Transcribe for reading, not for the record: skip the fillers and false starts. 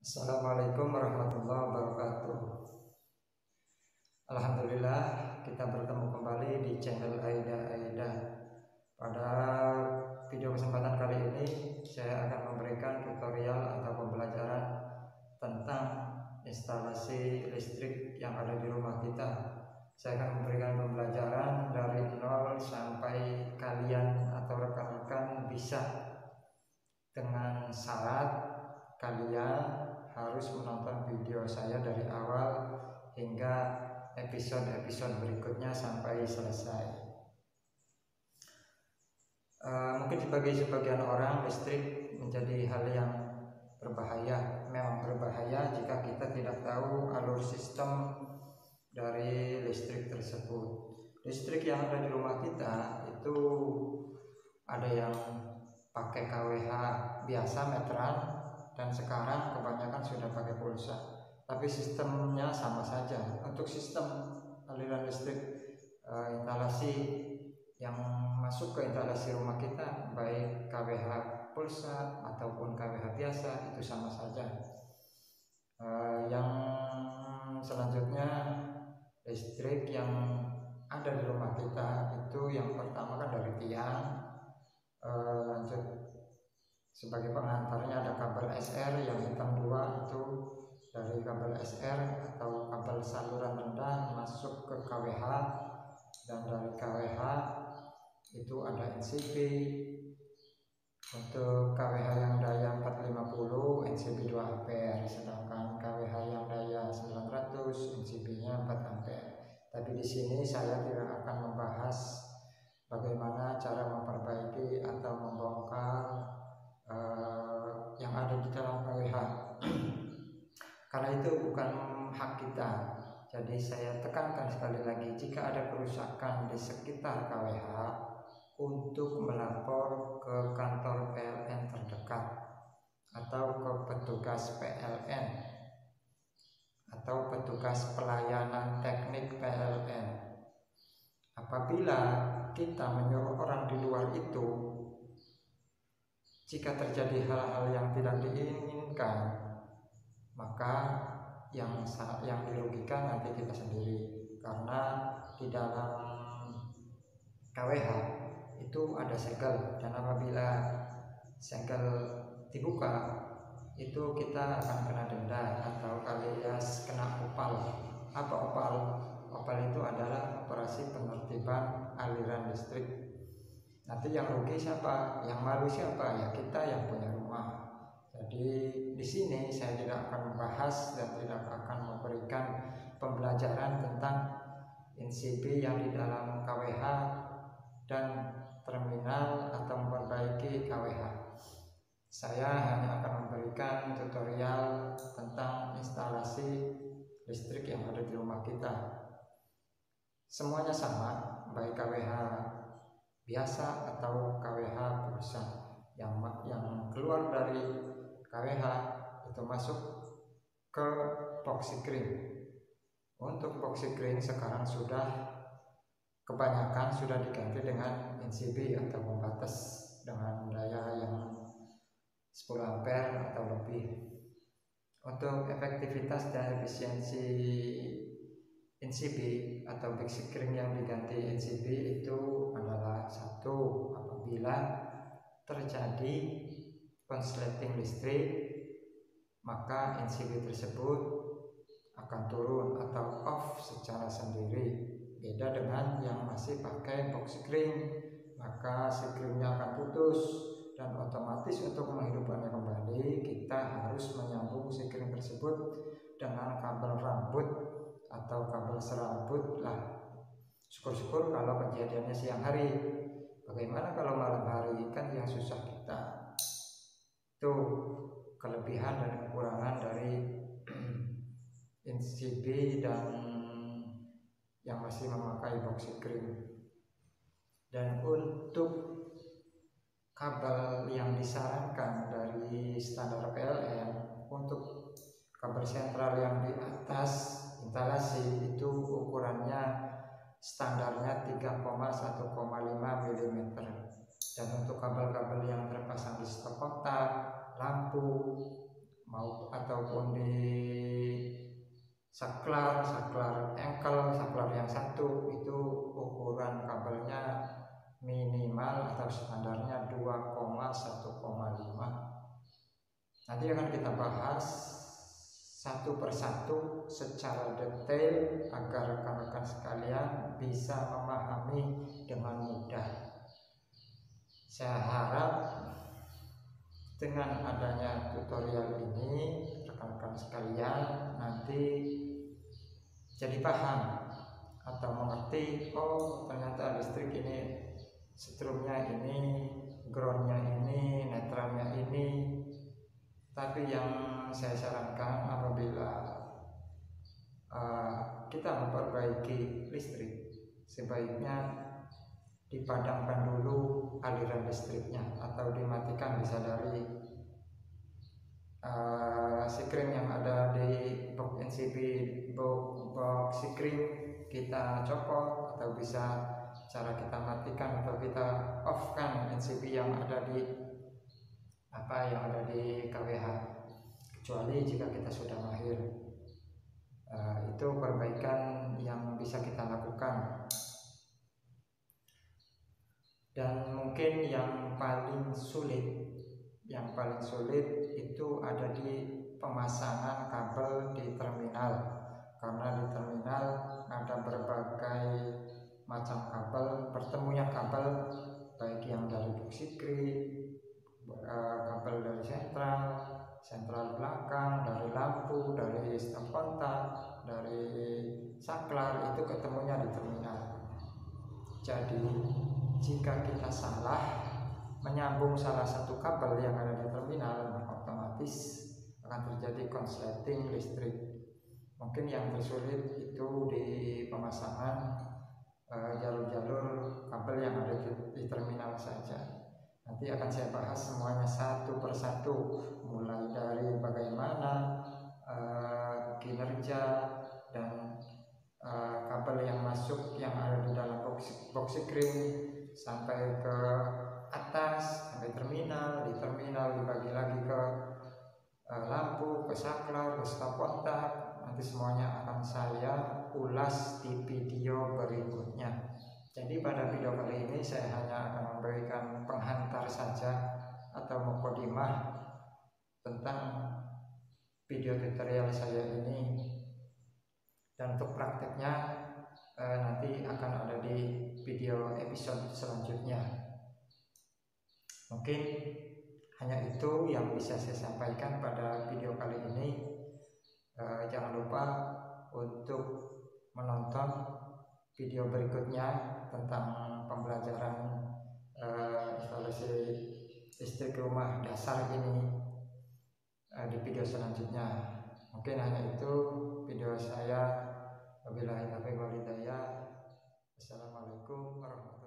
Assalamualaikum warahmatullahi wabarakatuh. Alhamdulillah, kita bertemu kembali di channel Aida. Pada video kesempatan kali ini saya akan memberikan tutorial atau pembelajaran tentang instalasi listrik yang ada di rumah kita. Saya akan memberikan pembelajaran dari nol sampai kalian atau rekan-rekan bisa, dengan syarat kalian harus menonton video saya dari awal hingga episode-episode berikutnya sampai selesai. Mungkin bagi sebagian orang listrik menjadi hal yang berbahaya. Memang berbahaya jika kita tidak tahu alur sistem dari listrik tersebut. Listrik yang ada di rumah kita itu ada yang pakai KWH biasa meteran, dan sekarang kebanyakan sudah pakai pulsa. Tapi sistemnya sama saja. Untuk sistem aliran listrik instalasi yang masuk ke instalasi rumah kita, baik KWH pulsa ataupun KWH biasa, itu sama saja. Yang selanjutnya, listrik yang ada di rumah kita itu yang pertama kan dari tiang, lanjut sebagai pengantarnya ada kabel SR yang hitam 2, itu dari kabel SR atau kabel saluran rendah masuk ke KWH, dan dari KWH itu ada NCB. Untuk KWH yang daya 450 NCB 2 ampere, sedangkan KWH yang daya 900 NCB-nya 4 ampere. Tapi di sini saya tidak akan membahas bagaimana cara memperbaiki atau membongkar yang ada di dalam KWH karena itu bukan hak kita. Jadi saya tekankan sekali lagi, jika ada kerusakan di sekitar KWH, untuk melapor ke kantor PLN terdekat atau ke petugas PLN atau petugas pelayanan teknik PLN. Apabila kita menyuruh orang di luar itu, jika terjadi hal-hal yang tidak diinginkan, maka yang dirugikan nanti kita sendiri. Karena di dalam KWH itu ada segel, dan apabila segel dibuka itu kita akan kena denda atau alias kena opal. Apa opal? Opal itu adalah operasi penertiban aliran listrik. Nanti yang rugi siapa? Yang malu siapa? Ya kita yang punya rumah. Jadi di sini saya tidak akan membahas dan tidak akan memberikan pembelajaran tentang NCB yang di dalam KWH dan terminal atau memperbaiki KWH. Saya hanya akan memberikan tutorial tentang instalasi listrik yang ada di rumah kita. Semuanya sama, baik KWH biasa atau KWH pulsa. Yang keluar dari KWH itu masuk ke Poxycreen. Untuk Poxycreen sekarang kebanyakan sudah diganti dengan NCB atau pembatas dengan daya yang 10 ampere atau lebih. Untuk efektivitas dan efisiensi NCB atau Poxycreen yang diganti NCB itu adalah: 1. Apabila terjadi konsleting listrik, maka NCB tersebut akan turun atau off secara sendiri. Beda dengan yang masih pakai Poxycreen, maka sikrimnya akan putus, dan otomatis untuk menghidupkannya kembali kita harus menyambung sikrim tersebut dengan kabel rambut atau kabel serabut lah. Syukur-syukur kalau kejadiannya siang hari. Bagaimana kalau malam hari? Kan yang susah kita. Itu kelebihan dan kekurangan dari NCB dan yang masih memakai Poxycreen. Dan untuk kabel yang disarankan dari standar PLN, untuk kabel sentral yang di atas instalasi itu ukurannya standarnya 3,1,5 mm, dan untuk kabel-kabel yang terpasang di stop ataupun di saklar engkel, saklar yang satu, itu ukuran kabelnya minimal atau standarnya 2,1,5. Nanti akan kita bahas satu persatu secara detail agar rekan-rekan sekalian bisa memahami dengan mudah. Saya harap dengan adanya tutorial ini rekan-rekan sekalian nanti jadi paham atau mengerti, oh ternyata listrik ini setrumnya ini, groundnya ini, netralnya ini. Tapi yang saya sarankan apabila kita memperbaiki listrik, sebaiknya dipadamkan dulu aliran listriknya atau dimatikan, bisa dari sikring yang ada di box NCB, box sikring kita copot, atau bisa cara kita matikan atau kita off kan NCB yang ada di KWH, kecuali jika kita sudah mahir. Itu perbaikan yang bisa kita lakukan. Dan mungkin yang paling sulit itu ada di pemasangan kabel di terminal, karena di terminal ada berbagai macam kabel, bertemunya kabel baik yang dari box sikring, kabel dari sentral belakang, dari lampu, dari stop kontak, dari saklar, itu ketemunya di terminal. Jadi jika kita salah menyambung salah satu kabel yang ada di terminal, maka otomatis akan terjadi konsleting listrik. Mungkin yang tersulit itu di pemasangan jalur-jalur kabel yang ada di terminal saja. Nanti akan saya bahas semuanya satu persatu, mulai dari bagaimana kinerja dan kabel yang masuk yang ada di dalam box sikring sampai ke atas, sampai terminal. Di terminal dibagi lagi ke lampu, ke saklar, ke stop kontak. Nanti semuanya akan saya ulas di video berikutnya. Jadi pada video kali ini saya hanya akan memberikan penghantar saja atau mukadimah tentang video tutorial saya ini, dan untuk prakteknya nanti akan ada di video episode selanjutnya. Mungkin hanya itu yang bisa saya sampaikan pada video kali ini. Jangan lupa untuk menonton video berikutnya tentang pembelajaran instalasi listrik rumah dasar ini di video selanjutnya. Mungkin hanya itu video saya. Wabillahi taufiq wal hidayah. Assalamualaikum warahmatullahi wabarakatuh.